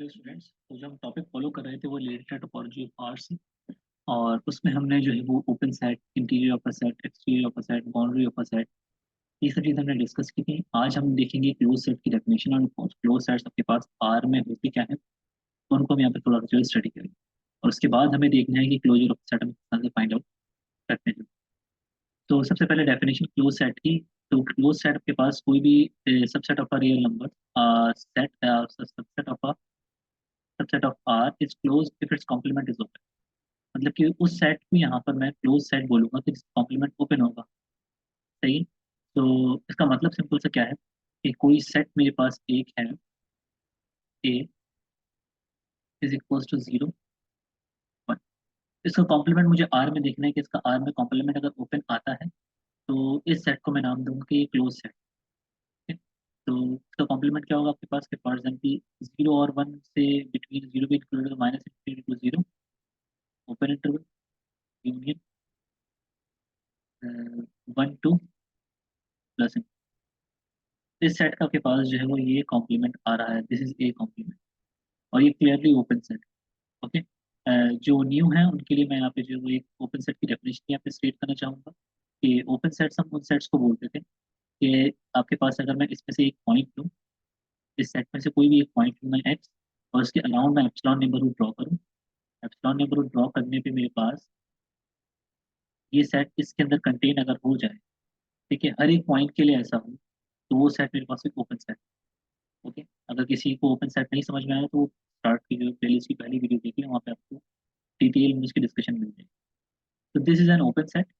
Hello students. तो जो हम टॉपिक फॉलो कर रहे थे वो रिलेटेड टोपोलॉजी ऑफ आर से। और उसमें हमने जो है वो open set, interior of a set, exterior of a set, boundary of a set, ये सब चीज़ हमने डिस्कस की थी। आज हम देखेंगे क्लोज सेट की डेफिनेशन और क्लोज सेट्स आपके पास आर में होते क्या है, तो उनको हम यहाँ पे थोड़ा जो स्टडी करेंगे। और उसके बाद हमें देखना है कि क्लोजर ऑफ सेट हम किस तरह से फाइंड आउट करते हैं। तो सबसे पहले डेफिनेशन क्लोज सेट की। तो क्लोज सेट के पास कोई भी subset of a real number set subset of R is close if its complement is open. मतलब कि उस सेट को यहाँ पर मैं क्लोज सेट बोलूंगा कि जिसका कॉम्प्लीमेंट ओपन होगा। सही। तो इसका मतलब सिंपल से क्या है कि कोई सेट मेरे पास एक है, ए इज इक्वल्स टू 0 1। इसका कॉम्प्लीमेंट मुझे आर में देखना है कि इसका आर में कॉम्प्लीमेंट अगर ओपन आता है तो इस सेट को मैं नाम दूंगा कि ये क्लोज सेट है। तो इसका कॉम्प्लीमेंट क्या होगा आपके पास कि फॉर एग्जाम्पल 0 और 1 से बिटवीन 0 भी included minus infinity to 0 open interval union 1 2 plus. इस सेट का के पास जो है वो ये कॉम्प्लीमेंट आ रहा है, दिस इज ए कॉम्प्लीमेंट। और ये क्लियरली ओपन सेट। ओके। जो न्यू है उनके लिए मैं यहाँ पे जो है वो एक ओपन सेट की डेफिनेशन यहाँ पे स्टेट करना चाहूंगा कि ओपन सेट्स हम उन सेट्स को बोलते थे कि आपके पास अगर मैं इसमें से एक पॉइंट लूँ, इस सेट में से कोई भी एक पॉइंट लूँ मैं एक्स, और उसके अराउंड मैं एप्सिलॉन नेबरहुड ड्रॉ करूँ। एप्सिलॉन नेबरहुड ड्रॉ करने पे मेरे पास ये सेट इसके अंदर कंटेन अगर हो जाए, ठीक है, हर एक पॉइंट के लिए ऐसा हो, तो वो सेट मेरे पास एक ओपन सेट। ओके। अगर किसी को ओपन सेट नहीं समझ में आया तो स्टार्ट की जो प्लेलिस्ट की पहली वीडियो देखिए, वहाँ पे आपको डिटेल में उसकी डिस्कशन मिल जाएगी। तो this is an open set.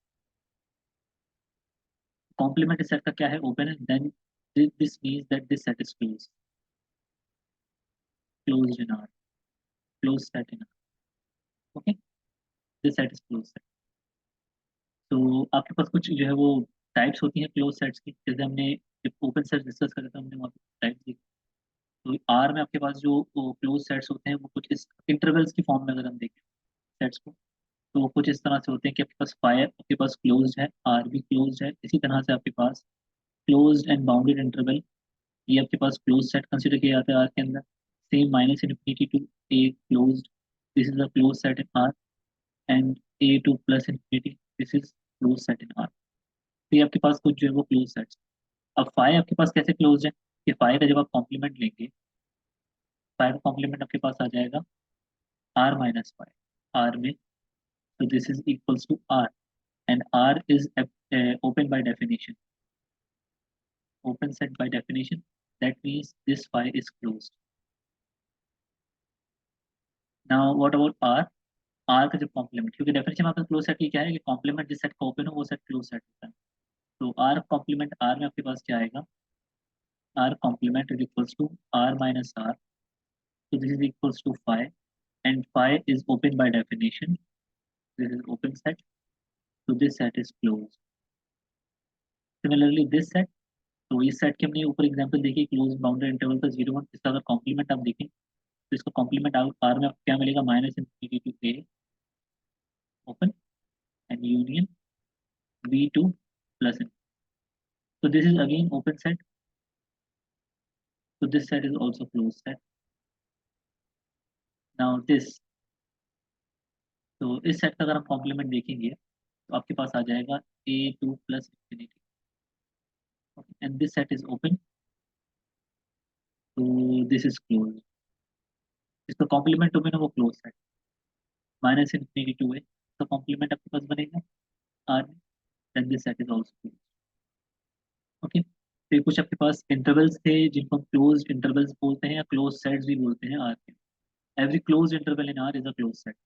Complement set का क्या है, ओपन है, then this means that this set is close, closed in R, close set in R. Okay. This set is close set. तो आपके पास कुछ जो है वो टाइप्स होती हैं क्लोज सेट्स की, जैसे हमने जब ओपन सेट डिस्कस करे तो हमने वहाँ पे टाइप्स देखी। तो आर में आपके पास जो क्लोज सेट्स होते हैं वो कुछ इस इंटरवल्स की फॉर्म में अगर हम देखें सेट्स को, तो वो कुछ इस तरह से होते हैं कि आपके पास फायर आपके पास क्लोज्ड है, आर भी क्लोज्ड है। इसी तरह से आपके पास क्लोज्ड एंड बाउंडेड इंटरवल, ये आपके पास क्लोज सेट कंसिडर किया जाता है आर के अंदर। Same minus infinity to A closed, this is a close set in R. And A to plus infinity, this is close set in R. तो ये आपके पास कुछ जो है वो क्लोज सेट्स। अब फाइव आपके पास कैसे क्लोज है कि फाइव का जब आप कॉम्प्लीमेंट लेंगे, फाइव का कॉम्प्लीमेंट आपके पास आ जाएगा आर माइनस फाइव आर में। तो this is equals to R, and R is open by definition. Open set by definition. That means this phi is closed. Now what about R? R का जब complement, क्योंकि definition आपका close set की क्या है कि कॉम्प्लीमेंट जिस set का ओपन हो वो सेट क्लोज सेट होता है। तो R कॉम्प्लीमेंट R में आपके पास क्या आएगा, R complement is equals to R minus R। तो this is equals to phi, and phi is open by definition. This is open set. So this set is closed. Similarly this set, तो इस set के हमने ऊपर example देखी close bounded interval का 0 1। इसका अगर कॉम्प्लीमेंट आप देखें तो इसका कॉम्प्लीमेंट आर में आपको क्या मिलेगा, minus infinity to a open and union b to plus in. तो this is again open set. तो this set is also close set. Now this, तो इस सेट का अगर हम कॉम्प्लीमेंट देखेंगे तो आपके पास आ जाएगा a to plus infinity, and this set is open. तो दिस इज क्लोज। इसका कॉम्प्लीमेंट ओपन है वो close set, minus infinity to a का कॉम्प्लीमेंट आपके पास बनेगा आर में, then this set is also close. Okay. फिर कुछ आपके पास इंटरवल्स थे जिनको हम क्लोज इंटरवल्स बोलते हैं या क्लोज सेट्स भी बोलते हैं आर के। Every close interval in R is a close set,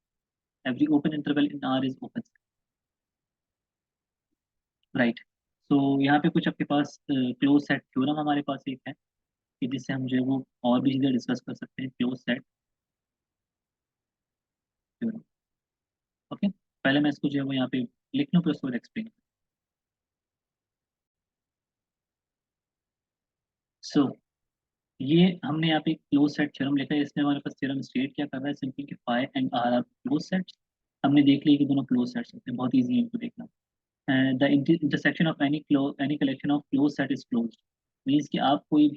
every open interval in R is open set. Right. So यहाँ पे कुछ आपके पास क्लोज सेट थ्योरम हमारे पास एक है कि जिससे हम जो है वो और भी चीज़ें डिस्कस कर सकते हैं, क्लोज सेट थ्योरम। ओके। पहले मैं इसको जो है वो यहाँ पे लिख लूँ फिर उसको एक्सप्लेन। सो ये हमने यहाँ पे क्लोज सेट थ्योरम लिखा है। इसमें हमारे पास थ्योरम स्टेट क्या कर रहा है, सिंपली कि phi and R are close sets. हमने देख लिया कि दोनों क्लोज सेट्स होते हैं, बहुत ईजी है इनको देखना। The intersection of any collection of close set is closed. Means कि आप कोई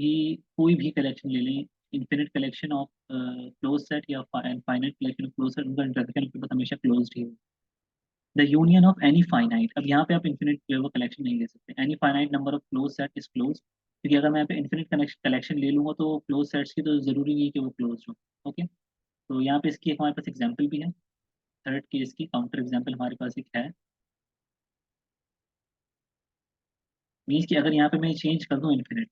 भी कलेक्शन ले लें infinite collection of close set या finite collection of close set, उनका इंटरसेक्शन आपके पास हमेशा क्लोज्ड ही है। The union of any finite, अब यहाँ पे आप इन्फिनिट जो है वो कलेक्शन नहीं ले सकते, any finite number of close set is close, क्योंकि अगर मैं यहाँ पे इन्फिनिट कलेक्शन ले लूंगा तो क्लोज सेट्स की तो जरूरी नहीं है कि वो क्लोज हो। ओके, तो यहाँ पे इसकी हमारे पास एग्जाम्पल भी है, थर्ड केस की काउंटर एग्जाम्पल हमारे पास एक है। मीन्स कि अगर यहाँ पे मैं चेंज कर दूँ infinite,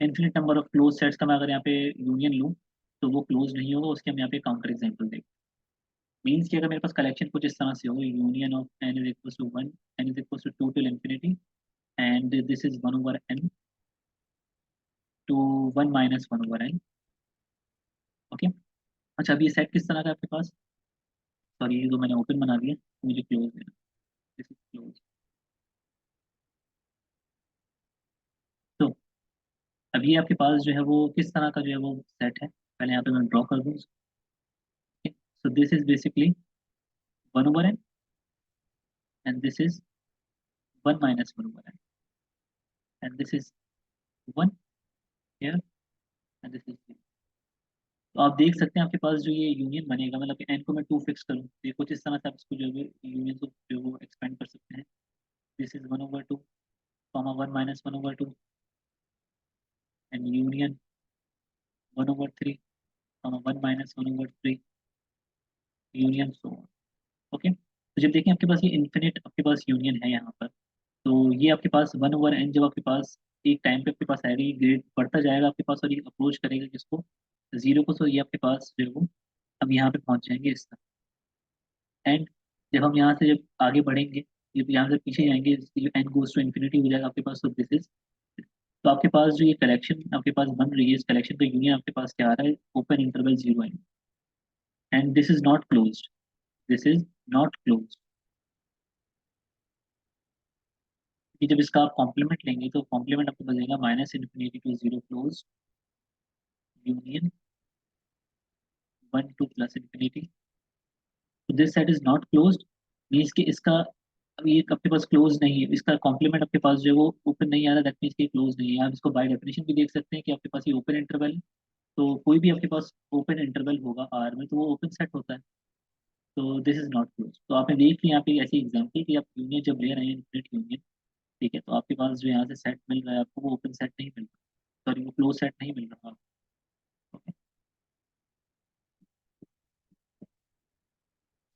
infinite number of close sets का मैं अगर यहाँ पे यूनियन लूँ तो वो क्लोज नहीं होगा, उसके हम यहाँ पे काउंटर एग्जाम्पल देखें। मीन्स कि अगर मेरे पास कलेक्शन कुछ इस तरह से हो, union of N is equal to one, N is equal to two till infinity, and this is one over N to one minus one over N. Okay, अच्छा अभी ये सेट किस तरह का है आपके पास, सॉरी ये तो मैंने ओपन बना दिया, मुझे क्लोज देना, दिस इज क्लोज। तो अभी आपके पास जो है वो किस तरह का जो है वो सेट है, पहले यहाँ पे मैं ड्रॉ कर दूँ। So this is basically one over N, and this is one minus one over N, and this is one here and this is 0। तो आप देख सकते हैं आपके पास जो ये यूनियन बनेगा, मतलब कि एन को मैं टू फिक्स करूँ तो ये कुछ इस तरह से आप इसको जो है यूनियन को जो है वो एक्सपेंड कर सकते हैं। This is one over two comma one minus one over two, and union one over three comma one minus one over three, union so on. Okay, तो जब देखें आपके पास ये इन्फिनिट आपके पास यूनियन है यहाँ पर, तो ये आपके पास वन ओवर एन जब आपके पास एक टाइम पे आपके पास आएगा, ये ग्रेड बढ़ता जाएगा आपके पास और ये अप्रोच करेगा किसको, जीरो को, तो ये आपके पास जो है वो अब यहाँ पे पहुंच जाएंगे इस तरह। एंड जब हम यहाँ से जब आगे बढ़ेंगे, जब यहाँ से पीछे जाएंगे, एन गोज टू इन्फिनिटी हो जाएगा आपके पास, तो दिस इज, तो आपके पास जो ये कलेक्शन आपके पास बन रही है, इस कलेक्शन का यूनियन आपके पास क्या आ रहा है, open interval zero and this is not closed, this is not closed. कि जब इसका आप कॉम्प्लीमेंट लेंगे तो कॉम्प्लीमेंट आपको बचेगा minus infinity to zero close union one to plus infinity, तो this set is not closed, means कि इसका अब ये आपके पास क्लोज नहीं है, इसका कॉम्प्लीमेंट आपके पास जो है वो ओपन नहीं आ रहा, दैट मीन्स कि क्लोज नहीं है। आप इसको बाय डेफिनेशन भी देख सकते हैं कि आपके पास ये ओपन इंटरवल है, तो कोई भी आपके पास ओपन इंटरवल होगा आर में तो वो ओपन सेट होता है, तो दिस इज नॉट क्लोज। तो आपने देख लिया यहाँ पे ऐसी एग्जाम्पल कि आप यूनियन जब ले रहे हैं इन्फिनिट यूनियन, ठीक है, तो आपके पास जो यहाँ से सेट मिल रहा है आपको वो ओपन सेट नहीं मिल रहा, सॉरी वो क्लोज सेट नहीं मिल रहा आपको। ओके,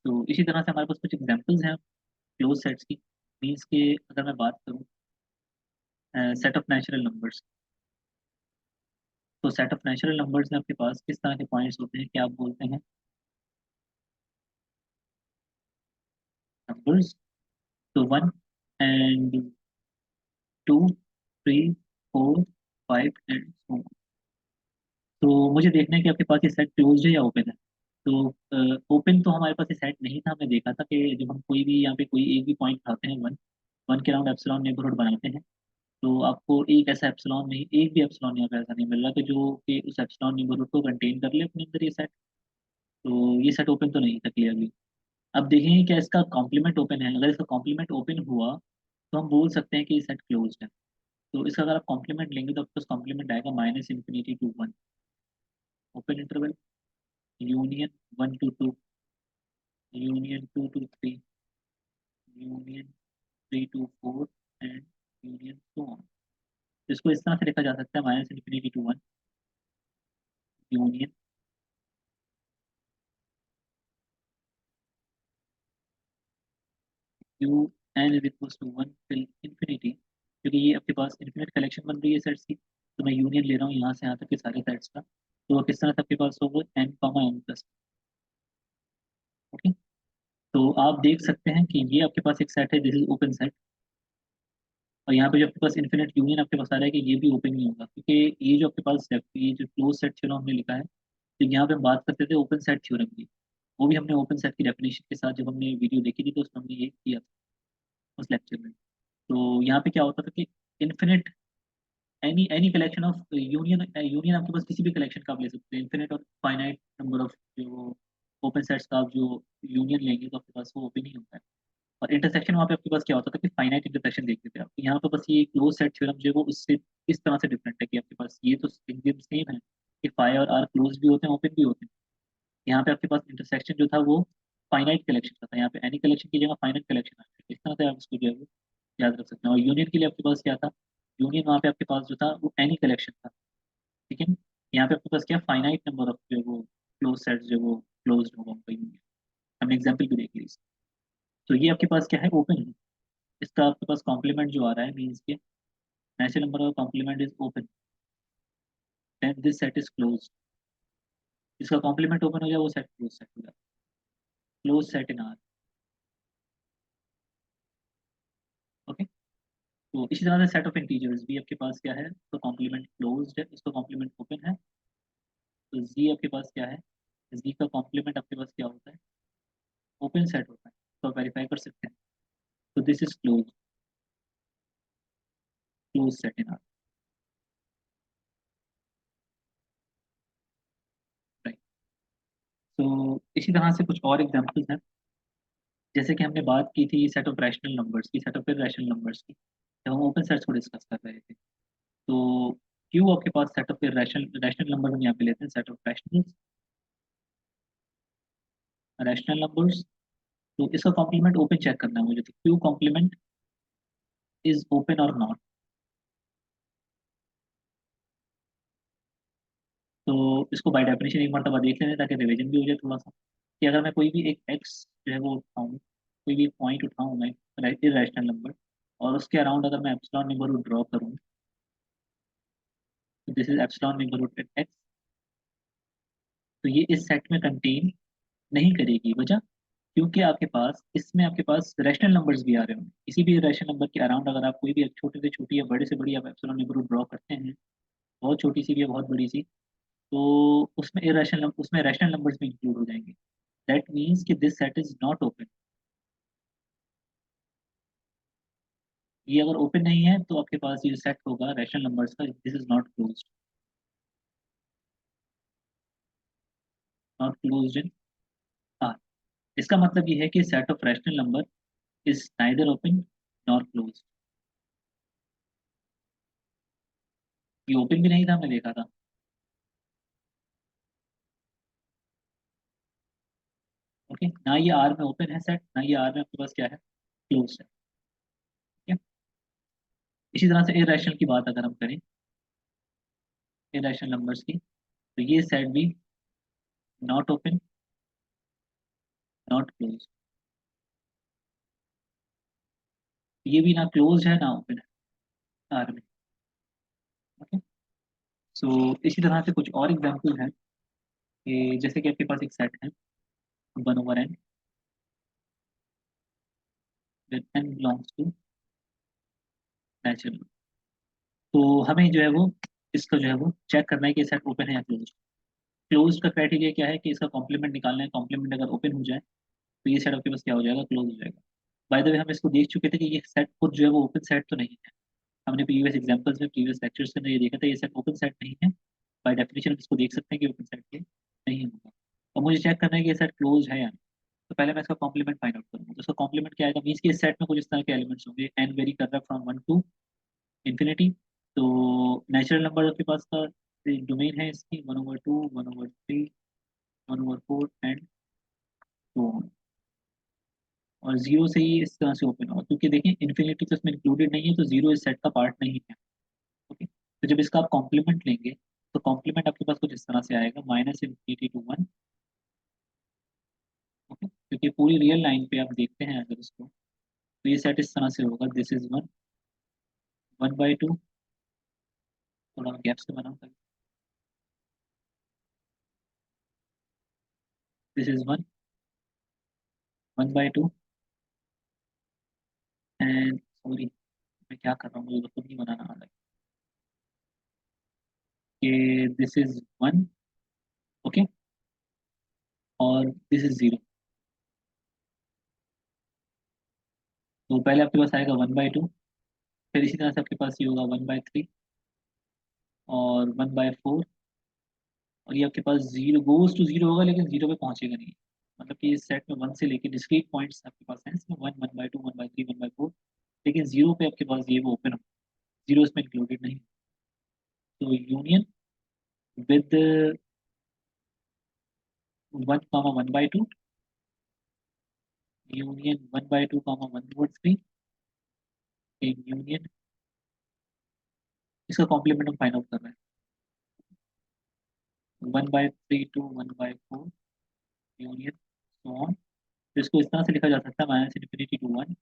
तो इसी तरह से हमारे पास कुछ एग्जाम्पल्स हैं क्लोज सेट्स की। मीन्स के अगर मैं बात करूँ सेट ऑफ नेचुरल नंबर्स, तो सेट ऑफ नेचुरल नंबर्स में आपके पास किस तरह के पॉइंट्स होते हैं, क्या आप बोलते हैं, नंबर्स, तो one and two three four five and so. तो मुझे देखना है कि आपके पास ये सेट क्लोज है या ओपन है। तो ओपन तो हमारे पास ये सेट नहीं था, हमने देखा था कि जब हम कोई भी यहाँ पे कोई एक भी पॉइंट उठाते हैं वन, वन के अराउंड एप्सिलॉन नेबरहुड बनाते हैं, तो आपको एक ऐसा एप्सिलॉन नहीं, एक भी एप्सिलॉन यहाँ पे ऐसा नहीं मिल रहा कि जो कि उस एप्सिलॉन नेबरहुड को कंटेन कर ले अपने अंदर ये सेट। तो ये सेट ओपन तो नहीं था क्लियरली। अब देखेंगे क्या इसका कॉम्प्लीमेंट ओपन है, अगर इसका कॉम्प्लीमेंट ओपन हुआ तो हम बोल सकते हैं कि ये सेट क्लोज्ड है। तो इसका अगर आप कॉम्प्लीमेंट लेंगे तो आपके पास कॉम्प्लीमेंट आएगा minus infinity to one, open interval, union one to two, union two to three, union three to four, and union so on. इसको इस तरह से लिखा जा सकता है minus infinity to one, union U N is equal to one till infinity, क्योंकि ये आपके पास इन्फिनिट कलेक्शन बन रही है सेट्स की, तो मैं यूनियन ले रहा हूँ यहाँ से यहाँ तक के सारे सेट्स का, तो वो किस तरह से आपके पास होगा N comma N plus. Okay, तो आप देख सकते हैं कि ये आपके पास एक सेट है, दिस इज ओपन सेट, और यहाँ पे जो आपके पास इन्फिनिट यूनियन आपके पास आ रहा है कि ये भी ओपन ही होगा, क्योंकि ये जो आपके पास ये जो क्लोज सेट थ्योरम हमने लिखा है, तो यहाँ पे हम बात करते थे ओपन सेट थ्योरम की, वो भी हमने ओपन सेट की डेफिनेशन के साथ जब हमने वीडियो देखी थी तो उसमें हमने ये किया था उस लेक्चर में। तो यहाँ पे क्या होता था कि infinite any any collection of union, union आपके पास किसी भी कलेक्शन का आप ले सकते हैं, इन्फिनिट और फाइनाइट नंबर ऑफ जो ओपन सेट्स का आप जो यूनियन लेंगे तो आपके पास वो ओपन ही होता है। और इंटरसेक्शन वहाँ पे आपके पास क्या होता था कि फाइनाइट इंटरसेक्शन देखते थे आप, यहाँ पे बस ये क्लोज सेट थ्योरम जो है वो उससे इस तरह से डिफरेंट है कि आपके पास ये तो एकदम सेम है कि फाई और आर क्लोज भी होते हैं ओपन भी होते हैं। यहाँ पे आपके पास इंटरसेक्शन जो था वो फाइनाइट कलेक्शन का था, यहाँ पे एनी कलेक्शन की जगह फाइनाइट कलेक्शन आता है, इस तरह से आप इसको जो है वो याद रख सकते हैं। और यूनियन के लिए आपके पास क्या था, यूनियन वहाँ पे आपके पास जो था वो एनी कलेक्शन था, ठीक है। यहाँ पे आपके पास क्या फाइनाइट नंबर ऑफ जो है वो क्लोज सेट जो है वो क्लोज होगा उनका यूनियन। हमने एग्जाम्पल भी देख ली इसकी। तो ये आपके पास क्या है, ओपन है। इसका आपके पास कॉम्प्लीमेंट जो आ रहा है मीन्स के नेचुरल नंबर का complement is open, then this set is close. इसका कॉम्प्लीमेंट ओपन हो जाए वो सेट क्लोज सेट हो जाए, close set in R. Okay. तो इसी तरह से सेट ऑफ इंटीजर्स भी आपके पास क्या है, तो कॉम्प्लीमेंट क्लोज्ड है, इसका कॉम्प्लीमेंट ओपन है। तो जी आपके पास क्या है, जी का कॉम्प्लीमेंट आपके पास क्या होता है, ओपन सेट होता है। तो वेरीफाई कर सकते हैं। तो this is close, close set in are, right. तो इसी तरह से कुछ और एग्जांपल्स हैं, जैसे कि हमने बात की थी सेट ऑफ रैशनल नंबर्स की, सेट ऑफ इरैशनल नंबर्स की, जब हम ओपन सेट्स को डिस्कस कर रहे थे। तो क्यू आपके पास set of rational rational number हम यहाँ पे लेते हैं, set of rational rational numbers. तो इसका कॉम्प्लीमेंट ओपन चेक करना है मुझे, तो क्यू कॉम्प्लीमेंट इज ओपन और नॉट। तो इसको बाय डेफिनेशन एक मरतबा देख लें ताकि रिवीजन भी हो जाए थोड़ा सा, कि अगर मैं कोई भी एक एक्स जो है वो उठाऊँ, कोई भी पॉइंट उठाऊँ मैं इरेशनल नंबर, और उसके अराउंड अगर मैं एप्सिलॉन नेबरहुड ड्रॉ करूँ, तो this is epsilon neighbourhood at x. तो ये इस सेट में कंटेन नहीं करेगी, वजह क्योंकि आपके पास इसमें आपके पास रैशनल नंबर्स भी आ रहे होंगे, किसी भी रैशनल नंबर के अराउंड अगर आप कोई भी एक छोटे से छोटी या बड़े से बड़ी आप एप्सिलॉन नेबरहुड ड्रॉ करते हैं, बहुत छोटी सी भी या बहुत बड़ी सी, तो उसमें इरेशनल उसमें रैशनल नंबर्स भी इंक्लूड हो जाएंगे। दैट मीन्स कि this set is not open. ये अगर ओपन नहीं है तो आपके पास ये सेट होगा रैशनल नंबर्स का, this is not closed, not closed in R. इसका मतलब ये है कि set of rational number is neither open nor closed. ये ओपन भी नहीं था, हमने देखा था। ओके, ना ये आर में ओपन है सेट, ना ये आर में आपके पास क्या है, क्लोज है। ठीक है। इसी तरह से इरेशनल की बात अगर हम करें, इरेशनल नंबर्स की, तो ये सेट भी नॉट ओपन नॉट क्लोज, ये भी ना क्लोज है ना ओपन है आर में। ओके। सो इसी तरह से कुछ और एग्जांपल हैं कि जैसे कि आपके पास एक सेट है 1/n, when n belongs to natural. तो हमें जो है वो इसका जो है वो चेक करना है कि सेट ओपन है या क्लोज। क्लोज का क्राइटेरिया क्या है कि इसका कॉम्प्लीमेंट निकालना है, कॉम्प्लीमेंट अगर ओपन हो जाए तो ये सेट आपके पास क्या हो जाएगा, क्लोज हो जाएगा। बाय द वे हम इसको देख चुके थे कि ये सेट खुद जो है वो ओपन सेट तो नहीं है। हमने प्रीवियस एग्जांपल्स में प्रीवियस लेक्चर्स के अंदर ये देखा था, ये सेट ओपन सेट नहीं है। बाय डेफिनेशन हम इसको देख सकते हैं कि ओपन सेट ये नहीं होगा। और मुझे चेक करना है कि ये सेट क्लोज है या नहीं। तो पहले मैं इसका कॉम्प्लीमेंट फाइंड आउट करूंगा, तो इसका कॉम्प्लीमेंट क्या आएगा, मीन्स कि इस सेट में कुछ इस तरह के एलिमेंट्स होंगे, एन वेरी कर रहा है फ्रॉम 1 टू इंफिनिटी। तो नेचुरल नंबर के पास का डोमेन है इसकी 1/2, 1/3, 1/4 एंड 2, और जीरो से ही इस तरह से ओपन होगा, क्योंकि देखिए इन्फिनिटी तो इसमें इंक्लूडेड नहीं है, तो जीरो इस सेट का पार्ट नहीं है। ओके। तो जब इसका आप कॉम्प्लीमेंट लेंगे, तो कॉम्प्लीमेंट आपके पास कुछ इस तरह से आएगा -∞ to 1। ओके, क्योंकि पूरी रियल लाइन पे आप देखते हैं अगर इसको, तो ये सेट इस तरह से होगा, दिस इज 1, 1/2, थोड़ा गैप से बना था, दिस इज 1, 1/2 एंड सॉरी मैं क्या कर रहा हूँ, मुझे तो खुद नहीं बनाना आ रहा है कि दिस इज 1। ओके। और दिस इज 0। तो पहले आपके पास आएगा 1/2, फिर इसी तरह से आपके पास ये होगा 1/3 और 1/4, और ये आपके पास जीरो गोज टू जीरो होगा लेकिन जीरो पे पहुंचेगा नहीं। मतलब कि इस सेट में 1 से लेके डिस्क्रीट पॉइंट्स आपके पास हैं, इसमें 1, 1/2, 1/3, 1/4, लेकिन जीरो पे आपके पास ये वो ओपन हो, जीरो इसमें इंक्लूडेड नहीं। तो union with 1, 1/2, union 1/2, 1/3, in union, इसका कॉम्प्लीमेंट हम फाइंड आउट कर रहे हैं, 1/3 to 1/4 यूनियन सो ऑन। तो इसको इस तरह से लिखा जा सकता है, -∞ to 1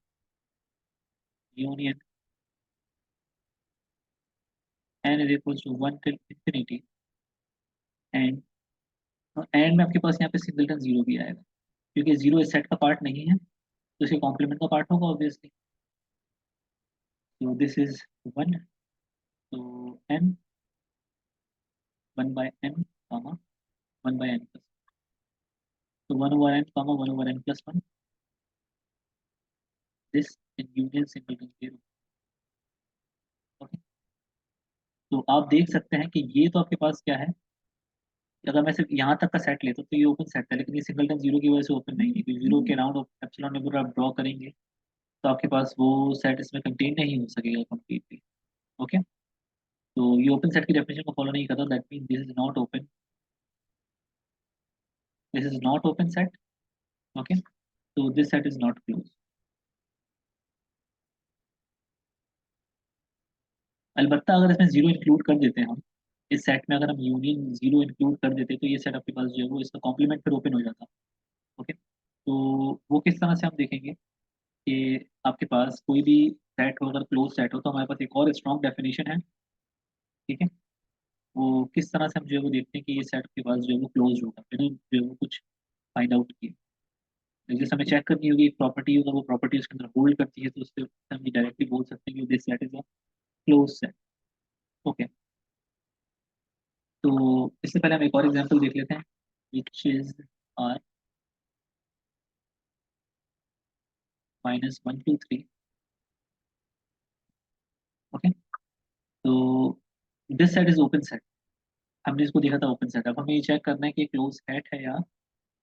union n is equals to 1 till infinity, and and में आपके पास यहाँ पे सिंगलटन जीरो भी आएगा, क्योंकि जीरो इस सेट का पार्ट नहीं है, तो इसके कॉम्प्लीमेंट का पार्ट होगा ऑब्वियसली। तो दिस इज 1, तो n 1/n comma 1/n plus, तो 1/n comma 1/n plus 1, this in union singleton zero. Okay, तो आप देख सकते हैं कि ये तो आपके पास क्या है, अगर मैं सिर्फ यहाँ तक का सेट लेता हूँ तो ये ओपन सेट है, लेकिन ये सिंगलटन जीरो की वजह से ओपन नहीं है, क्योंकि जीरो के राउंड ऑफ एप्सिलॉन नेबुला आप ड्रॉ करेंगे तो आपके पास वो सेट इसमें कंटेन नहीं हो सकेगा कंप्लीटली। ओके, तो ये ओपन सेट की डेफिनेशन को फॉलो नहीं करता, that mean this is not open, this is not open set. Okay, तो this set is not close. अलबत्ता अगर इसमें जीरो इंक्लूड कर देते हैं हम, इस सेट में अगर हम यूनियन जीरो इंक्लूड कर देते तो ये सेट आपके पास जो है वो इसका कॉम्प्लीमेंट फिर ओपन हो जाता। ओके, तो वो किस तरह से हम देखेंगे कि आपके पास कोई भी सेट हो, अगर क्लोज सेट हो, तो हमारे पास एक और स्ट्रॉन्ग डेफिनेशन है। ठीक है, वो किस तरह से हम जो है वो देखते हैं कि ये सेट के पास जो है वो क्लोज होगा, फिर हम जो है वो कुछ फाइंड आउट किए। जैसे हमें चेक करनी होगी एक प्रॉपर्टी, अगर वो प्रॉपर्टी उसके अंदर होल्ड करती है तो उससे हम डायरेक्टली बोल सकते हैं कि this set is a close set. Okay, तो इससे पहले हम एक और एग्जांपल देख लेते हैं, विच इज आर -1, 2, 3। ओके, तो this set is open set, हमने इसको देखा था ओपन सेट। अब हमें ये चेक करना है कि क्लोज सेट है या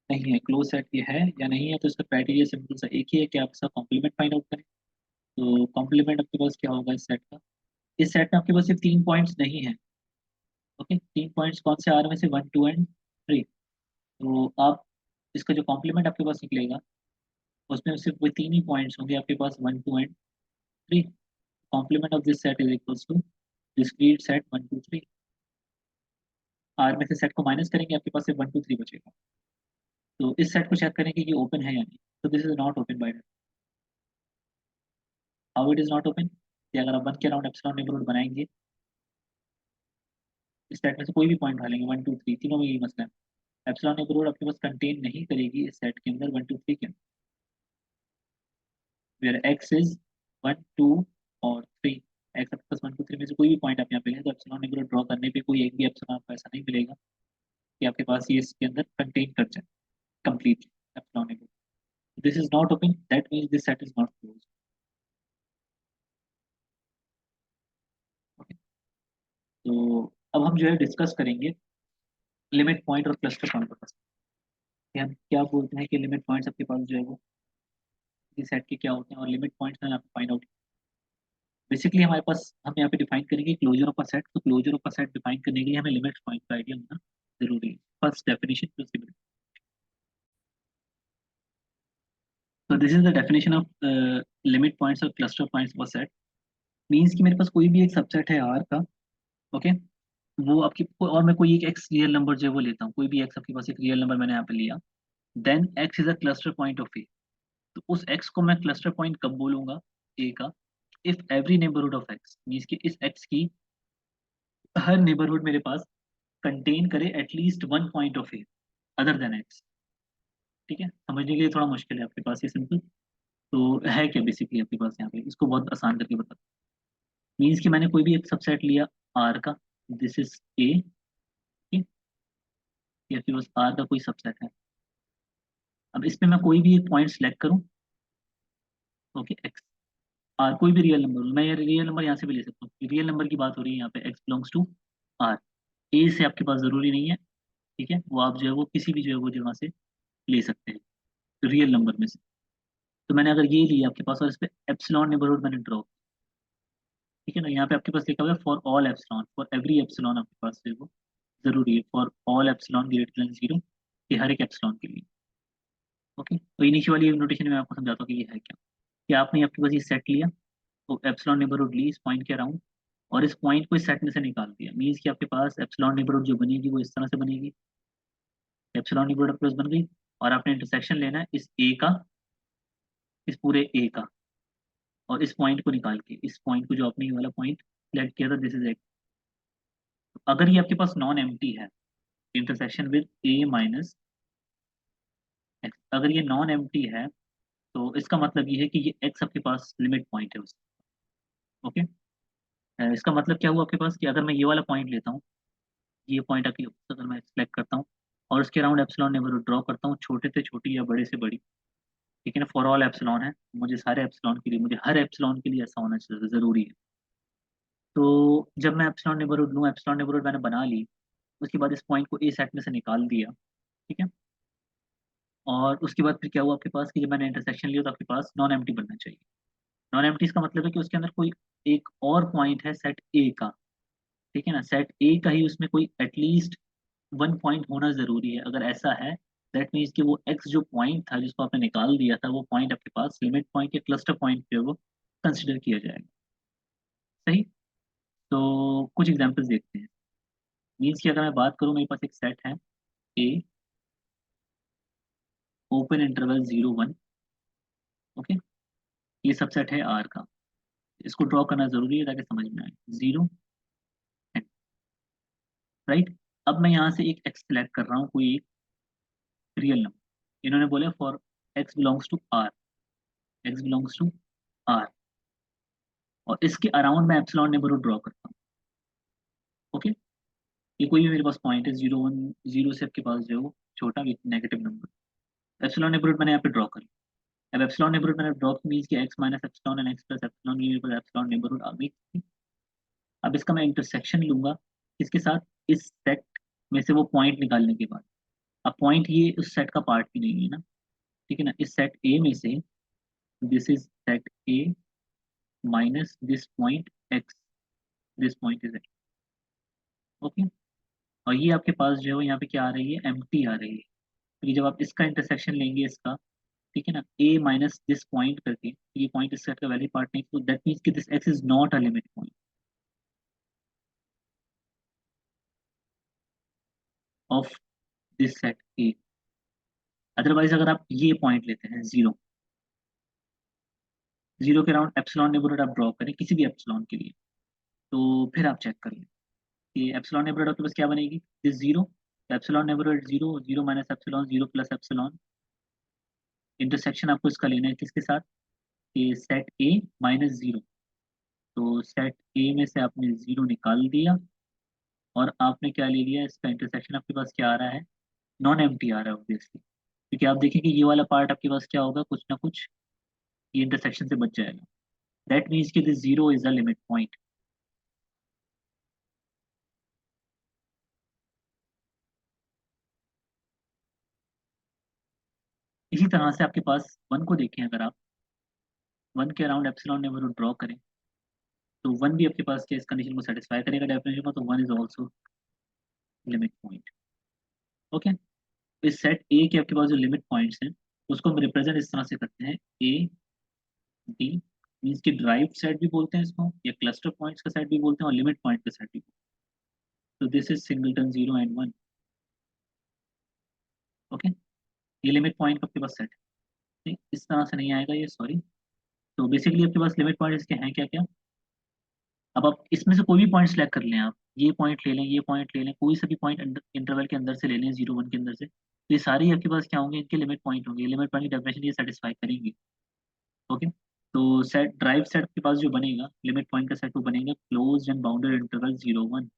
नहीं है, क्लोज सेट ये है या नहीं है। तो इसका क्राइटेरिया सिंपल सा एक ही है कि आप इसका कॉम्प्लीमेंट फाइंड आउट करें। तो कॉम्प्लीमेंट आपके पास क्या होगा इस सेट का, इस सेट में आपके पास सिर्फ 3 पॉइंट्स नहीं है। ओके, 3 पॉइंट्स कौन से, आर में से 1, 2 एंड 3। तो आप इसका जो कॉम्प्लीमेंट आपके पास निकलेगा उसमें सिर्फ वो तीन ही पॉइंट्स होंगे आपके पास, 1, 2 and 3। Complement of this set is equals to discrete set 1, 2, 3। R में से सेट को माइनस करेंगे, आपके पास सिर्फ 1, 2, 3 बचेगा। तो इस सेट को चेक करें कि ये ओपन है या नहीं। तो this is not open by, how it is not open, कि अगर आप 1 के अराउंड एप्सिलॉन नेबरहुड बनाएंगे, इस सेट में से कोई भी पॉइंट डालेंगे, 1, 2, 3 तीनों में यही मसला है, एप्सिलॉन नेबरहुड आपके पास कंटेन नहीं करेगी इस सेट के अंदर 1, 2, 3 के अंदर, वेयर एक्स इज 1, 2 और 3। एक्स आपके पास 1, 2, 3 में से कोई भी पॉइंट आप यहाँ पे लें तो एप्सिलॉन नेबरहुड ड्रॉ करने पे कोई एक भी एप्सिलॉन आपको ऐसा नहीं मिलेगा कि आपके पास ये इसके अंदर कंटेन कर जाए completely epsilon neighbourhood. This is not open, that means this set is not close. Okay, तो अब हम जो है डिस्कस करेंगे लिमिट पॉइंट और क्लस्टर पॉइंट पर, कि हम क्या बोलते हैं कि लिमिट पॉइंट्स आपके पास जो है वो इस सेट के क्या होते हैं, और लिमिट पॉइंट्स में आप फाइंड आउट। बेसिकली हमारे पास हम यहाँ पे डिफाइन करेंगे क्लोजर ऑफ अ सेट, तो closure of a set define करने के लिए हमें लिमिट पॉइंट का आइडिया होना जरूरी है। First definition plus limit. तो this is the definition of limit points और cluster points of a set. Means कि मेरे पास कोई भी एक सबसेट है आर का। ओके, वो आपकी और मैं कोई एक एक्स रियल नंबर जो है वो लेता हूँ, कोई भी एक्स आपके पास एक रियल नंबर मैंने यहाँ पे लिया, then x is a cluster point of a. तो उस एक्स को मैं क्लस्टर पॉइंट कब बोलूंगा, ए का, if every neighbourhood of x, means कि इस एक्स की हर नेबरहुड मेरे पास कंटेन करे at least one point of A other than x. ठीक है, समझने के लिए थोड़ा मुश्किल है आपके पास ये सिंपल। तो है क्या बेसिकली आपके पास यहाँ पे, इसको बहुत आसान करके बता। मीन्स कि मैंने कोई भी एक सबसेट लिया आर का, दिस इज ए, या फिर बस आर का कोई सबसेट है। अब इसमें मैं कोई भी एक पॉइंट सेलेक्ट करूँ, ओके, एक्स, आर कोई भी रियल नंबर, मैं ये रियल नंबर यहाँ से भी ले सकता हूँ, रियल नंबर की बात हो रही है यहाँ पे, एक्स बिलोंग्स टू आर। ए से आपके पास जरूरी नहीं है, ठीक है, वो आप जो है वो किसी भी जो है वो जगह से ले सकते हैं। रियल नंबर में से। तो मैंने अगर ये लिया आपके पास और इस पे एप्सिलॉन नेबरहुड मैंने ड्रॉ, ठीक है ना, यहाँ पे आपके पास लिखा हुआ है for all epsilon, for every epsilon आपके पास है वो जरूरी है, for all epsilon greater than zero, ये हर एक एप्सिलॉन के लिए। ओके, तो इनिशियल वाली नोटेशन में आपको समझाता हूँ कि ये है क्या। कि आपने आपके पास ये सेट लिया, तो एप्सिलॉन नेबरहुड ली इस पॉइंट के अराउंड, और इस पॉइंट को इस सेट में से निकाल दिया, मीन्स कि आपके पास एप्सिलॉन नेबरहुड जो बनेगी वो इस तरह से बनेगी, एप्सिलॉन नेबरहुड प्लस बन गई, और आपने इंटरसेक्शन लेना है इस ए का, इस पूरे ए का, और इस पॉइंट को निकाल के, इस पॉइंट को जो आपने ये वाला पॉइंट सिलेक्ट किया था, दिस इज एक्स। अगर ये आपके पास नॉन एम्प्टी है, intersection with A minus x, अगर ये नॉन एम्प्टी है तो इसका मतलब ये है कि ये एक्स आपके पास लिमिट पॉइंट है उसका। ओके, इसका मतलब क्या हुआ आपके पास कि अगर मैं ये वाला पॉइंट लेता हूँ, ये पॉइंट आपकी अगर मैं सिलेक्ट करता हूँ और उसके अराउंड एप्सिलॉन नेबरहुड ड्रॉ करता हूँ, छोटे से छोटी या बड़े से बड़ी, ठीक है ना, फॉर ऑल एप्सिलॉन है, मुझे सारे एप्सिलॉन के लिए, मुझे हर एप्सिलॉन के लिए ऐसा होना चाहिए, जरूरी है। तो जब मैं एप्सिलॉन नेबरहुड लूँ, एप्सिलॉन नेबरहुड मैंने बना ली, उसके बाद इस पॉइंट को ए सेट में से निकाल दिया, ठीक है, और उसके बाद फिर क्या हुआ आपके पास कि जब मैंने इंटरसेक्शन लिया तो आपके पास नॉन एम्प्टी बनना चाहिए। नॉन एम्प्टी इसका मतलब है कि उसके अंदर कोई एक और पॉइंट है सेट ए का, ठीक है ना, सेट ए का ही उसमें कोई एटलीस्ट वन पॉइंट होना जरूरी है। अगर ऐसा है, दैट मीन्स कि वो एक्स जो पॉइंट था जिसको आपने निकाल दिया था, वो पॉइंट आपके पास लिमिट पॉइंट या क्लस्टर पॉइंट पे वो कंसिडर किया जाएगा। सही। तो कुछ एग्जांपल्स देखते हैं। मीन्स कि अगर मैं बात करूँ, मेरे पास एक सेट है ए, ओपन इंटरवल 0 1, ओके, ये सबसेट है आर का। इसको ड्रॉ करना जरूरी है ताकि समझ में आए। 0, राइट। अब मैं यहाँ से एक एक्स सेलेक्ट कर रहा हूँ, कोई एक रियल नंबर, इन्होंने बोले for x belongs to R, x belongs to R, और इसके अराउंड मैं एप्सिलॉन नेबरहुड ड्रॉ करता हूँ। ओके, ये कोई भी मेरे पास पॉइंट है 0 1, 0 से आपके पास जो है वो छोटा with negative number, epsilon neighbourhood मैंने यहाँ पे ड्रॉ कर लिया। अब एप्सिलॉन नेबरहुड मैंने ड्रॉ मीन्स कि x minus epsilon and x plus epsilon, ये मेरे पास एप्सिलॉन नेबरहुड आ गई। अब इसका मैं इंटरसेक्शन लूंगा इसके साथ, इस सेट में से वो पॉइंट निकालने के बाद। अब पॉइंट ये उस सेट का पार्ट ही नहीं है ना, ठीक है ना, इस सेट ए में से, this is set A minus this point x, this point is x. Okay, और ये आपके पास जो है यहाँ पे क्या आ रही है, एम्प्टी आ रही है, क्योंकि जब आप इसका इंटरसेक्शन लेंगे इसका, ठीक है ना, ए माइनस दिस पॉइंट करके, ये पॉइंट इस सेट का वैलिड पार्ट नहीं, तो दैट मीन्स कि this x is not a limit point of this set A. Otherwise अगर आप ये पॉइंट लेते हैं 0, 0 के अराउंड एप्सिलॉन नेबरहुड आप ड्रॉ करें किसी भी एप्सिलॉन के लिए, तो फिर आप चेक कर लें कि एप्सिलॉन नेबरहुड आपके पास क्या बनेगी, this 0, epsilon neighbourhood 0, 0 minus epsilon, 0 plus epsilon, intersection आपको इसका लेना है किसके साथ, ये सेट ए माइनस 0, तो सेट ए में से आपने 0 निकाल दिया, और आपने क्या ले लिया, इसका इंटरसेक्शन आपके पास क्या आ रहा है, नॉन एम्प्टी आ रहा है ऑब्वियसली, क्योंकि आप देखें कि ये वाला पार्ट आपके पास क्या होगा, कुछ ना कुछ ये इंटरसेक्शन से बच जाएगा, दैट मीन्स कि this 0 is a limit point. इसी तरह से आपके पास वन को देखें, अगर आप वन के अराउंड एप्सिलॉन नेबरहुड ड्रॉ करें, तो वन भी आपके पास क्या इस कंडीशन को सेटिस्फाई करेगा डेफिनेशन को, तो one is also limit point. Okay, इस सेट ए के आपके पास जो लिमिट पॉइंट्स हैं, उसको हम रिप्रेजेंट इस तरह से करते हैं, ए डी, मीन्स की ड्राइव सेट भी बोलते हैं इसको, या क्लस्टर पॉइंट्स का सेट भी बोलते हैं, और लिमिट पॉइंट का सेट भी। तो this is singleton 0 and 1। Okay, ये लिमिट पॉइंट का आपके पास सेट है, इस तरह से नहीं आएगा ये, सॉरी। तो बेसिकली आपके पास लिमिट पॉइंट इसके हैं क्या क्या। अब आप इसमें से कोई भी पॉइंट सेलेक्ट कर लें, आप ये पॉइंट ले लें, ये पॉइंट ले लें, कोई सा भी पॉइंट इंटरवल के अंदर से ले लें, 0 1 के अंदर से, तो ये सारे ही आपके पास क्या होंगे, इनके लिमिट पॉइंट होंगे, लिमिट पॉइंट की डेफिनेशन ये सेटिस्फाई करेंगे। ओके, तो सेट ड्राइव सेट के पास जो बनेगा लिमिट पॉइंट का सेट, वो बनेगा close and bounded interval 0 1।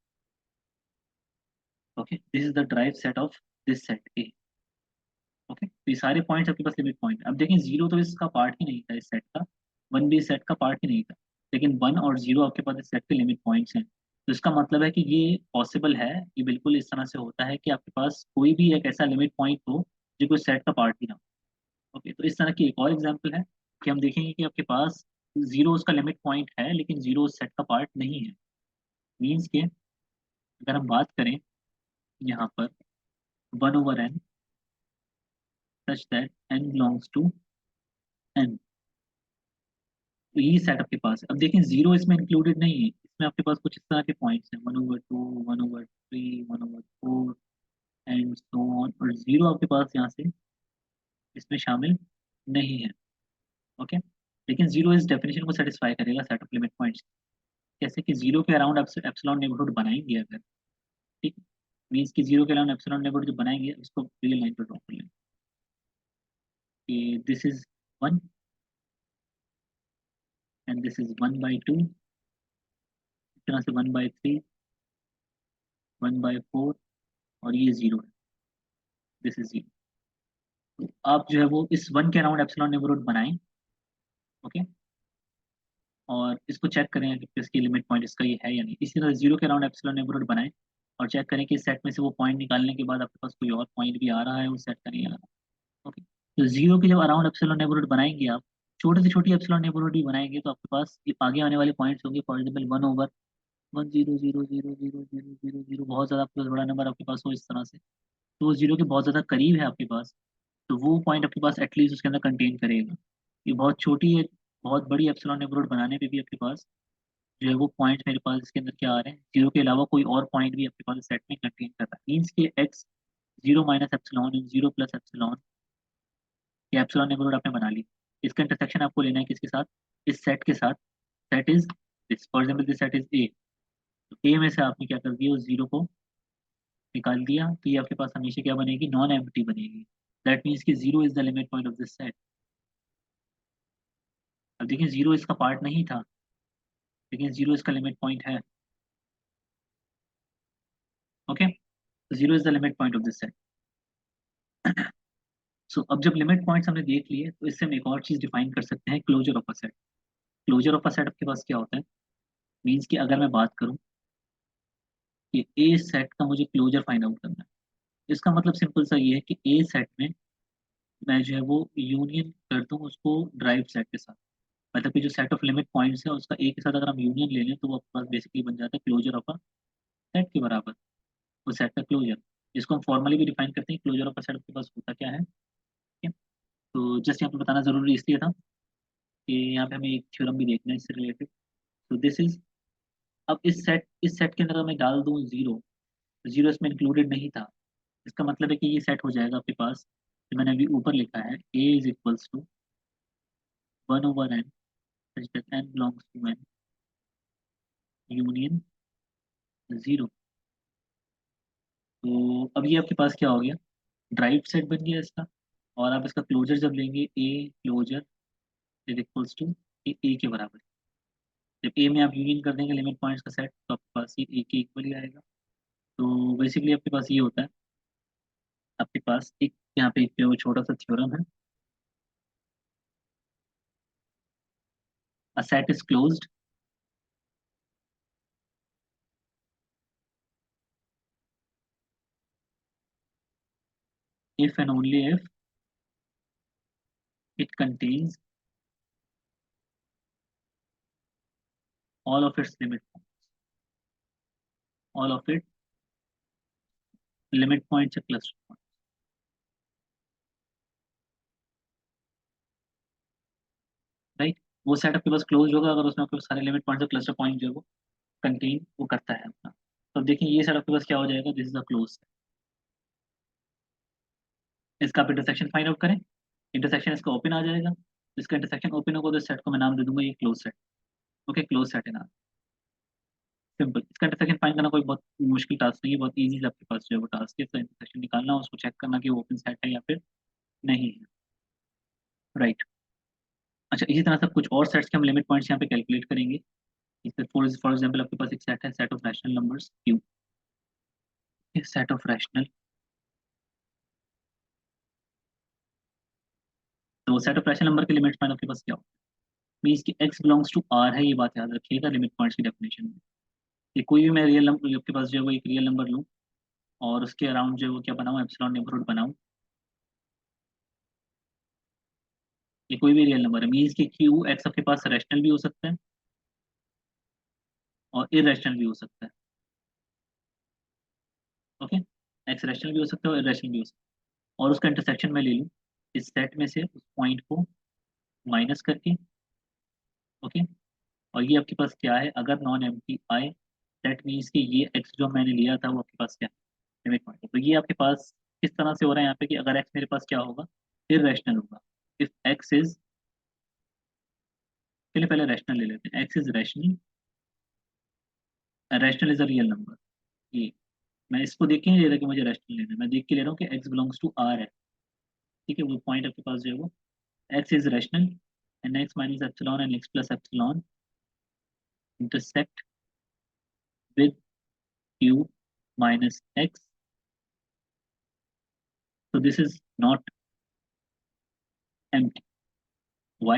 Okay, this is the derived set of this set A. Okay, तो ये सारे पॉइंट्स आपके पास लिमिट पॉइंट। अब देखें 0 तो इसका पार्ट ही नहीं था इस सेट का, वन भी इस सेट का पार्ट ही नहीं था, लेकिन 1 और 0 आपके पास इस सेट के लिमिट पॉइंट्स हैं। तो इसका मतलब है कि ये पॉसिबल है, ये बिल्कुल इस तरह से होता है कि आपके पास कोई भी एक ऐसा लिमिट पॉइंट हो जो कोई सेट का पार्ट ही ना हो। ओके, तो इस तरह की एक और एग्जांपल है कि हम देखेंगे कि आपके पास जीरो उसका लिमिट पॉइंट है लेकिन जीरो सेट का पार्ट नहीं है। मीन्स के अगर हम बात करें यहाँ पर 1/n such that n belongs to n, तो ये सेट आपके पास है। अब देखें जीरो इसमें इंक्लूडेड नहीं है, इसमें आपके पास कुछ इस तरह के पॉइंट्स हैं 1/2, 1/3, 1/4 एंड सो ऑन, और जीरो आपके पास यहाँ से इसमें शामिल नहीं है। ओके, लेकिन जीरो इस डेफिनेशन को सेटिस्फाई करेगा सेट ऑफ लिमिट पॉइंट्स। जैसे कि जीरो के अराउंड एप्सिलॉन नेबरहुड बनाएंगे अगर, ठीक, मीन्स कि जीरो के अराउंड एप्सिलॉन नेबरहुड जो बनाएंगे उसको रियल लाइन पर ड्रॉ कर लेंगे कि this is 1 and this is 1/2, इस तरह से 1/3, 1/4, और ये जीरो है, दिस इज जीरो। तो आप जो है वो इस वन के अराउंड एप्सिलॉन नेबरहुड बनाएं। ओके, और इसको चेक करें कि इसकी लिमिट पॉइंट इसका ये है या नहीं। इसी तरह जीरो के अराउंड एप्सिलॉन नेबरहुड बनाएं और चेक करें कि इस सेट में से वो पॉइंट निकालने के बाद आपके पास कोई और पॉइंट भी आ रहा है उस सेट का नहीं आ रहा। ओके, तो जीरो के जब अराउंड एप्सिलॉन नेबरहुड बनाएंगे आप, छोटे से छोटी एप्सिलॉन नेबरहुड भी बनाएंगे तो आपके पास ये आगे आने वाले पॉइंट्स होंगे। फॉर एग्जाम्पल 1/100000000, बहुत ज़्यादा आपके पास बड़ा नंबर आपके पास हो इस तरह से, तो वो जीरो के बहुत ज़्यादा करीब है आपके पास, तो वो पॉइंट आपके पास एटलीस्ट उसके अंदर कंटेन करेगा। ये बहुत छोटी है, बहुत बड़ी एप्सिलॉन नेबरहुड बनाने पे भी आपके पास जो है वो पॉइंट मेरे पास इसके अंदर क्या आ रहे हैं, जीरो के अलावा कोई और पॉइंट भी आपके पास सेट में कंटेन कर रहा है। मीन्स के x zero minus epsilon and zero plus epsilon, ये एप्सिलॉन नेबरहुड आपने बना ली। इसका इंटरसेक्शन आपको लेना है किसके साथ, इस सेट के साथ। Set is this, for example this set is a, तो ए में से आपने क्या कर दिया, उस जीरो को निकाल दिया, तो ये आपके पास हमेशा क्या बनेगी, नॉन एम्प्टी बनेगी। दैट मीन्स कि zero is the limit point of this set. अब देखिए जीरो इसका पार्ट नहीं था लेकिन जीरो इसका लिमिट पॉइंट है। Okay, zero is the limit point of this set. So अब जब लिमिट पॉइंट्स हमने देख लिए तो इससे हम एक और चीज डिफाइन कर सकते हैं, closure of a set. Closure of a set आपके पास क्या होता है, मीन्स कि अगर मैं बात करूं कि ए सेट का मुझे क्लोजर फाइंड आउट करना है, इसका मतलब सिंपल सा ये है कि ए सेट में मैं जो है वो यूनियन कर दूं उसको ड्राइव सेट के साथ। मतलब कि जो सेट ऑफ लिमिट पॉइंट्स है उसका ए के साथ अगर हम यूनियन ले लें तो वो आपके पास बेसिकली बन जाता है क्लोजर ऑफ अ सेट के बराबर, वो सेट का क्लोजर, जिसको हम फॉर्मली भी डिफाइन करते हैं। क्लोजर ऑफ अ सेट आपके पास होता क्या है, ठीक है। तो जस्ट यहाँ पे बताना जरूरी इसलिए था कि यहाँ पे हमें एक थ्योरम भी देखना है इससे रिलेटेड। तो दिस इज, अब इस सेट के अंदर मैं डाल दूं जीरो, तो जीरो इसमें इंक्लूडेड नहीं था, इसका मतलब है कि ये सेट हो जाएगा आपके पास, जो मैंने अभी ऊपर लिखा है, a is equals to 1/n such that n belongs to n union zero. तो अब ये आपके पास क्या हो गया, ड्राइव सेट बन गया इसका। और आप इसका क्लोजर जब लेंगे, a closure is equals to a के बराबर। जब ए में आप यूनियन कर देंगे लिमिट पॉइंट्स का सेट तो आपके पास ये ए के इक्वल ही आएगा। तो बेसिकली आपके पास ये होता है, आपके पास एक यहाँ पे एक जो है वो छोटा सा थ्योरम है, a set is closed if and only if it contains all of its limit points, all of its limit points या cluster points, राइट। वो सेट आपके पास क्लोज होगा अगर उसमें आपके पास सारे लिमिट पॉइंट्स और क्लस्टर पॉइंट जो है वो कंटेन वो करता है अपना। तो अब देखिए ये सेट आपके पास क्या हो जाएगा, दिस इज अ क्लोज। इसका आप इंटरसेक्शन फाइंड आउट करें, इंटरसेक्शन इसका ओपन आ जाएगा, इसका इंटरसेक्शन ओपन होगा तो इस सेट को मैं नाम दे दूंगा ये close set. Okay, close set है नाम, सिंपल। इसका इंटरसेक्शन फाइंड करना कोई बहुत मुश्किल टास्क नहीं है, बहुत इजी है आपके पास जो है वो टास्क है। इसका इंटरसेक्शन निकालना, उसको चेक करना कि वो ओपन सेट है या फिर नहीं है, राइट। अच्छा, इसी तरह से कुछ और सेट्स के हम लिमिट पॉइंट्स यहाँ पे कैलकुलेट करेंगे। इससे फॉर एग्जाम्पल आपके पास एक सेट है, set of rational numbers Q, set of rational, तो सेट ऑफ रैशनल नंबर के लिमिट पॉइंट आपके पास क्या हो, मीन्स कि x बिलोंग्स टू r है, ये बात याद रखिएगा लिमिट पॉइंट्स की डेफिनेशन में। ये कोई भी मैं रियल नंबर आपके पास जो है वो एक रियल नंबर लूँ और उसके अराउंड जो है वो क्या बनाऊँ, एप्सिलॉन नेबरहुड बनाऊँ। ये कोई भी रियल नंबर है, मीन्स कि क्यू एक्स आपके पास रैशनल भी हो सकता है और इरेशनल भी हो सकता है। ओके, एक्स रैशनल भी हो सकता है और इरेशनल भी हो सकता है, और उसका इंटरसेक्शन मैं ले लूँ इस सेट में से उस पॉइंट को माइनस करके। ओके, और ये आपके पास क्या है, अगर नॉन एम्प्टी आए दैट मीन्स कि ये एक्स जो मैंने लिया था वो आपके पास क्या है, लिमिट पॉइंट है। तो ये आपके पास किस तरह से हो रहा है यहाँ पे कि अगर एक्स मेरे पास क्या होगा, इरेशनल होगा। इफ एक्स इज, चलिए पहले रैशनल ले लेते हैं, x is rational, rational is a real number. ये मैं इसको देख के नहीं ले रहा कि मुझे रैशनल लेना है, मैं देख के ले रहा हूँ कि एक्स बिलोंग्स टू आर है। ठीक है, वो पॉइंट आपके पास जो है वो x is rational and x minus epsilon and x plus epsilon intersect with Q minus x, so this is not empty. why?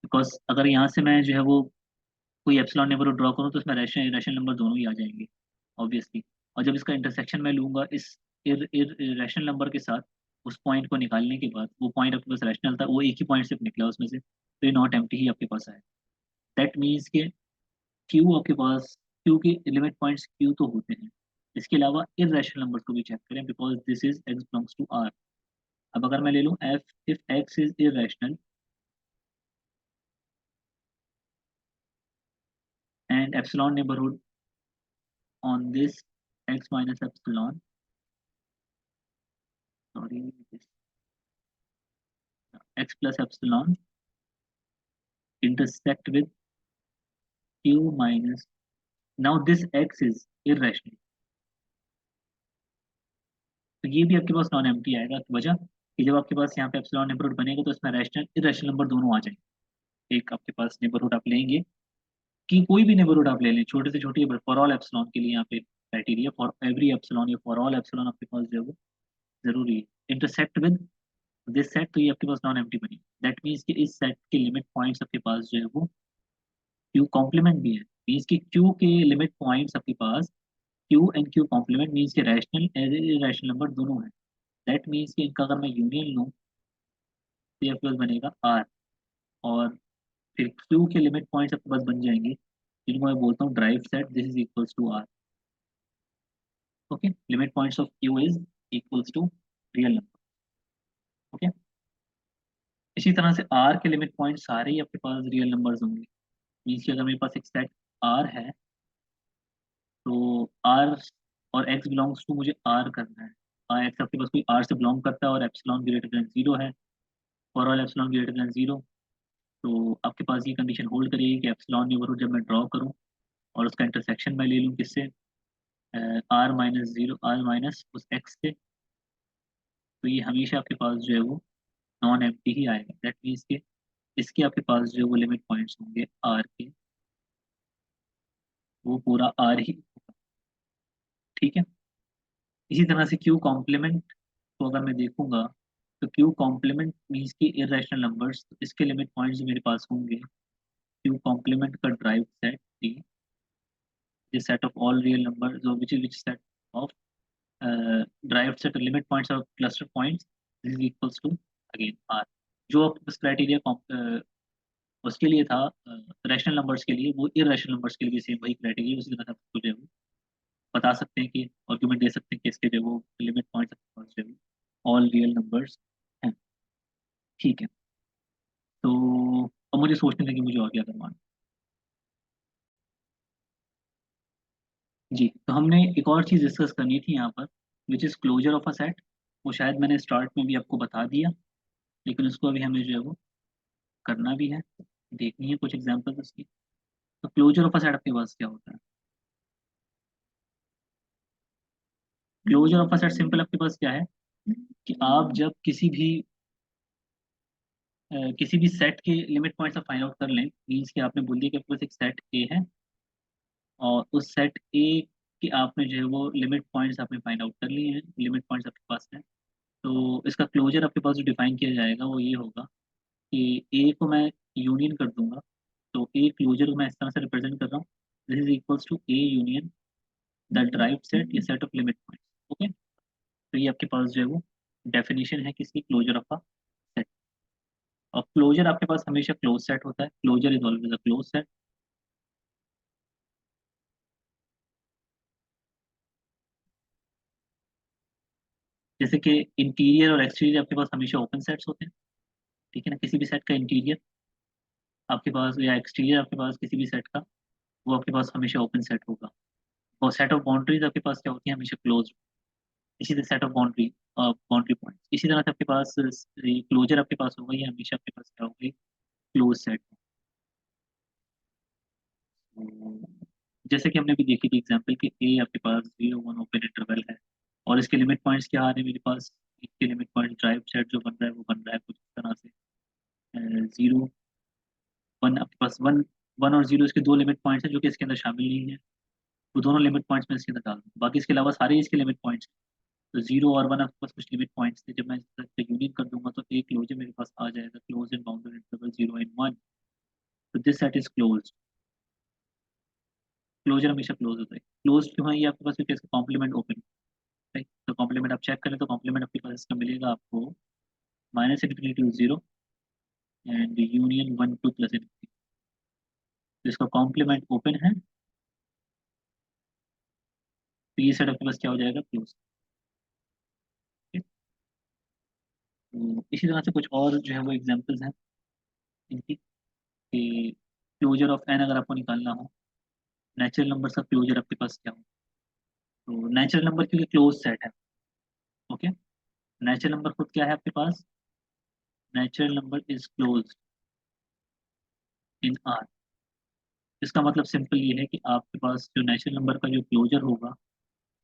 Because अगर यहाँ से मैं जो है वो कोई एप्सिलॉन नेबरहुड ड्रॉ करूँ तो इसमें रैशनल रैशनल नंबर दोनों ही आ जाएंगे ऑब्वियसली। और जब इसका इंटरसेक्शन मैं लूंगा इस रैशनल नंबर के साथ, उस पॉइंट को निकालने के बाद, वो पॉइंट आपके पास रैशनल था, वो एक ही पॉइंट से निकला उसमें से, तो ये नॉट एम्प्टी ही आपके पास आया। दैट मीन्स के क्यू आपके पास, क्यू के लिमिट पॉइंट्स क्यू तो होते हैं, इसके अलावा इरेशनल नंबर को भी चेक करें because this is x belongs to R. अब अगर मैं ले लूँ F, if x is irrational and epsilon neighborhood on this x minus epsilon, sorry, this x plus epsilon intersect with q minus, now this x is irrational, तो ये भी आपके पास non empty आएगा की वजह कि जब आपके पास यहाँ पे एप्सिलॉन नेबरहुड बनेगा तो इसमें रैशनल इरेशनल नंबर दोनों आ जाएंगे। एक आपके पास नेबरहुड आप लेंगे कि कोई भी नेबरहुड आप ले लें, छोटे से छोटी, फॉर ऑल एप्सिलॉन के लिए यहाँ पे क्राइटेरिया फॉर एवरी एप्सिलॉन या फॉर ऑल एप्सिलॉन आपके पास जो है वो जरूरी है इंटरसेक्ट विद दिस सेट, तो ये आपके पास नॉन एम्प्टी बनी। दैट मीन्स कि इस सेट के लिमिट पॉइंट्स आपके पास जो है वो क्यू कॉम्प्लीमेंट भी है, मीन्स कि क्यू के लिमिट पॉइंट्स आपके पास Q and Q complement means कि रैशनल एज इरेशनल नंबर दोनों है। दैट मीन्स कि इनका अगर मैं यूनियन लूँ तो ये आपके पास बनेगा आर, और फिर क्यू के लिमिट पॉइंट्स आपके पास बन जाएंगे जिनको मैं बोलता हूँ derived set, this is equals to R. Okay, limit points of Q is equals to real number. Okay, इसी तरह से आर के लिमिट पॉइंट सारे ही आपके पास रियल नंबर्स होंगे, मीन्स कि अगर मेरे पास एक सेट आर है तो आर और एक्स बिलोंग्स टू मुझे आर करना है, और एक्स आपके पास कोई आर से बिलोंग करता है और एप्सिलॉन ग्रेटर देन जीरो है, for all epsilon greater than zero, तो आपके पास ये कंडीशन होल्ड करेगी कि एप्सिलॉन नेबरहुड जब मैं ड्रॉ करूँ और उसका इंटरसेक्शन मैं ले लूँ किससे, R minus zero, R minus उस एक्स से, तो ये हमेशा आपके पास जो है वो नॉन एम्प्टी ही आएगा। दैट मीन्स के इसके आपके पास जो वो लिमिट पॉइंट्स होंगे आर के, वो पूरा आर ही होगा। ठीक है, इसी तरह से क्यू कॉम्प्लीमेंट को अगर मैं देखूंगा तो क्यू कॉम्प्लीमेंट मीन्स की इरेशनल नंबर्स, तो इसके लिमिट पॉइंट्स मेरे पास होंगे क्यू कॉम्प्लीमेंट का drive set D, the set of all real numbers, or which set of derived set of limit points or cluster points, this is equals to again r। जो आपके criteria उसके लिए था rational numbers के लिए, वो irrational numbers के लिए भी सेम वही क्राइटेरिया, उसी तरह से आपको जो है वो बता सकते हैं कि आर्गुमेंट दे सकते हैं कि इसके जो है वो लिमिट पॉइंट्स जो है ऑल रियल नंबर्स हैं। ठीक है, तो अब मुझे सोचने दें कि मुझे और क्या करवाना है। जी, तो हमने एक और चीज़ डिस्कस करनी थी यहाँ पर, which is closure of a set. वो शायद मैंने स्टार्ट में भी आपको बता दिया, लेकिन उसको अभी हमें जो है वो करना भी है, देखनी है कुछ एग्जांपल्स उसकी। तो क्लोजर ऑफ अ सेट आपके पास क्या होता है? Closure of a set simple आपके पास क्या है कि आप जब किसी भी सेट के लिमिट पॉइंट्स आप फाइंड आउट कर लें, मीन्स कि आपने बोल दिया कि आपके पास एक सेट ए है और उस सेट ए के आपने जो है वो लिमिट पॉइंट्स आपने फाइंड आउट कर लिए हैं, लिमिट पॉइंट्स आपके पास हैं, तो इसका क्लोजर आपके पास जो डिफाइन किया जाएगा वो ये होगा कि ए को मैं यूनियन कर दूंगा, तो ए क्लोजर को मैं इस तरह से रिप्रेजेंट कर रहा हूँ, this is equals to a union the derived set या set of limit points. Okay, तो ये आपके पास जो है वो डेफिनेशन है किसकी, क्लोजर ऑफ अ सेट। और क्लोजर आपके पास हमेशा क्लोज सेट होता है, closure is always a close set. जैसे कि इंटीरियर और एक्सटीरियर आपके पास हमेशा ओपन सेट्स होते हैं, ठीक है ना, किसी भी सेट का इंटीरियर आपके पास या एक्सटीरियर आपके पास किसी भी सेट का, वो आपके पास हमेशा ओपन सेट होगा। और सेट ऑफ बाउंड्रीज आपके पास क्या होती है, हमेशा क्लोज। इसी तरह सेट ऑफ बाउंड्री पॉइंट, इसी तरह से आपके पास क्लोजर आपके पास होगा, ये हमेशा आपके पास क्या होगा, क्लोज सेट। जैसे कि हमने अभी देखी थी एग्जांपल कि ए आपके पास 0 1 ओपन इंटरवल है, और इसके लिमिट पॉइंट्स क्या आ रहे हैं मेरे पास, इसके लिमिट पॉइंट ड्राइव सेट जो बन रहा है वो बन रहा है कुछ इस तरह से, 0 1 आपके पास 1 1 और 0 इसके दो लिमिट पॉइंट्स हैं जो कि इसके अंदर शामिल नहीं है, वो दोनों लिमिट पॉइंट्स मैं इसके अंदर डाल दूँ, बाकी इसके अलावा सारे इसके लिमिट पॉइंट्स। तो 0 और 1 आपके पास कुछ लिमिट पॉइंट्स थे, जब मैं इसका यूनियन कर दूंगा तो एक क्लोजर मेरे पास आ जाएगा, close in bounded interval 0 and 1। तो this set is close. Closure हमेशा क्लोज होता है, क्लोज क्यों है ये आपके पास, क्योंकि इसका कॉम्प्लीमेंट ओपन है। तो कॉम्प्लीमेंट आप चेक करें तो कॉम्प्लीमेंट आपके पास इसका मिलेगा आपको -∞ to 0 एंड यूनियन 1 2 +∞। तो इसका कॉम्प्लीमेंट ओपन है, तो ये सेट आपके पास क्या हो जाएगा, क्लोज। तो इसी तरह से कुछ और जो है वो एग्जांपल्स हैं इनकी, कि क्लोजर ऑफ एन अगर आपको निकालना हो, नेचुरल नंबर का क्लोजर आपके पास क्या हो। तो नेचुरल नंबर क्योंकि क्लोज सेट है, ओके। नेचुरल नंबर खुद क्या है आपके पास, natural number is close in R. इसका मतलब सिंपल ये है कि आपके पास जो नेचुरल नंबर का जो क्लोजर होगा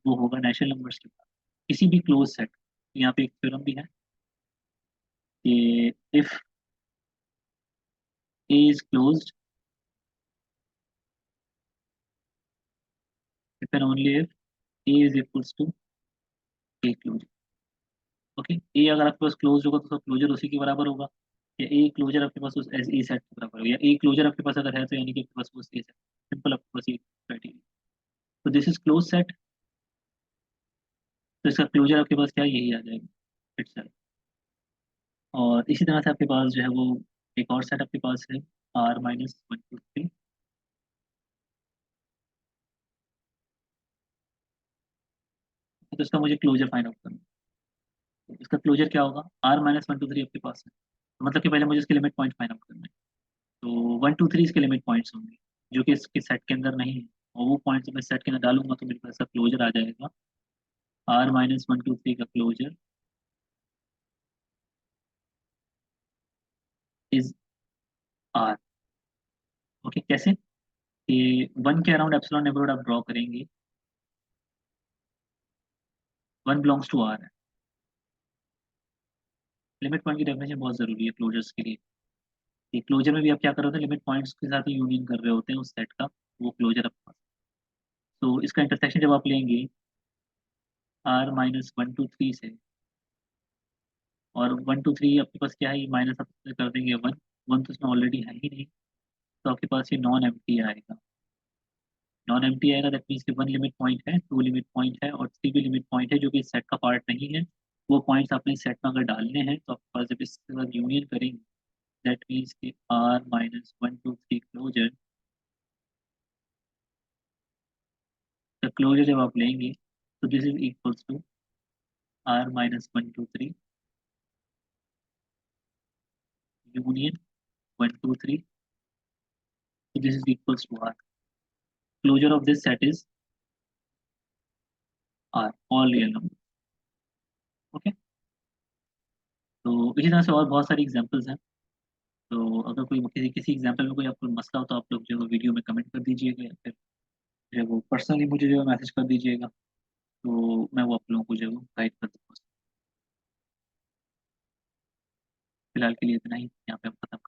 वो होगा नेचुरल नंबर्स के पास किसी भी क्लोज सेट। यहाँ पे एक थ्योरम भी है कि if a is closed, if and only if a is equals to a close. Okay, a अगर आपके पास क्लोज होगा तो उसका क्लोजर उसी के बराबर होगा, या ए क्लोजर आपके पास उस एज ए सेट के बराबर होगा, या ए क्लोजर आपके पास अगर है तो यानी कि आपके पास वो ए सेट। सिंपल आपके पास ये क्राइटेरिया। तो दिस इज क्लोज सेट, तो इसका क्लोजर आपके पास क्या है, यही आ जाएगा इट्सेल्फ। और इसी तरह से आपके पास जो है वो एक और सेट आपके पास है, R-1 2 3। तो इसका मुझे क्लोजर फाइंड आउट करना है। इसका क्लोजर क्या होगा, R-1 2 3 आपके पास है, तो मतलब कि पहले मुझे इसके लिमिट पॉइंट फाइंड आउट करना है। तो 1 2 3 इसके लिमिट पॉइंट्स होंगे जो कि इसके सेट के अंदर नहीं है, और वो पॉइंट्स मैं सेट के अंदर डालूंगा तो मेरे पास इसका क्लोजर आ जाएगा। R-1 2 3 का क्लोजर इज आर। ओके, कैसे कि 1 के अराउंड एप्सिलॉन नेबरहुड आप ड्रॉ करेंगे, 1 बिलोंग्स टू आर है। लिमिट पॉइंट की डेफिनेशन बहुत जरूरी है क्लोजर्स के लिए, कि क्लोजर में भी आप क्या कर रहे होते हैं, लिमिट पॉइंट्स के साथ ही यूनियन कर रहे होते हैं उस सेट का, वो क्लोजर आपके पास। तो इसका इंटरसेक्शन जब आप लेंगे R-1 2 3 से, और 1 2 3 आपके पास क्या है, ये माइनस आप कर देंगे 1, 1 तो इसमें ऑलरेडी है ही नहीं, तो आपके पास ये नॉन एम्प्टी आएगा। नॉन एम्प्टी आएगा दैट मीन्स कि 1 लिमिट पॉइंट है, 2 लिमिट पॉइंट है और 3 भी लिमिट पॉइंट है जो कि इस सेट का पार्ट नहीं है। वो पॉइंट्स आपने इस सेट में अगर डालने हैं तो आपके पास जब इसके साथ यूनियन करेंगे दैट मीन्स कि R-1 2 3 क्लोजर का क्लोजर जब आप लेंगे तो this is equals to R-1 2 3 union 1 2 3, so this is equals to R. Closure of this set is R, all real numbers. Okay, तो इसी तरह से और बहुत सारी एग्जांपल्स हैं। तो अगर कोई किसी किसी एग्जांपल में कोई आपको मसला हो तो आप लोग जो है वीडियो में कमेंट कर दीजिएगा, या फिर जो है वो पर्सनली मुझे जो है मैसेज कर दीजिएगा, तो मैं वो आप लोगों को जो है वो गाइड कर दूँगा। फिलहाल के लिए इतना ही, यहाँ पे हम खत्म।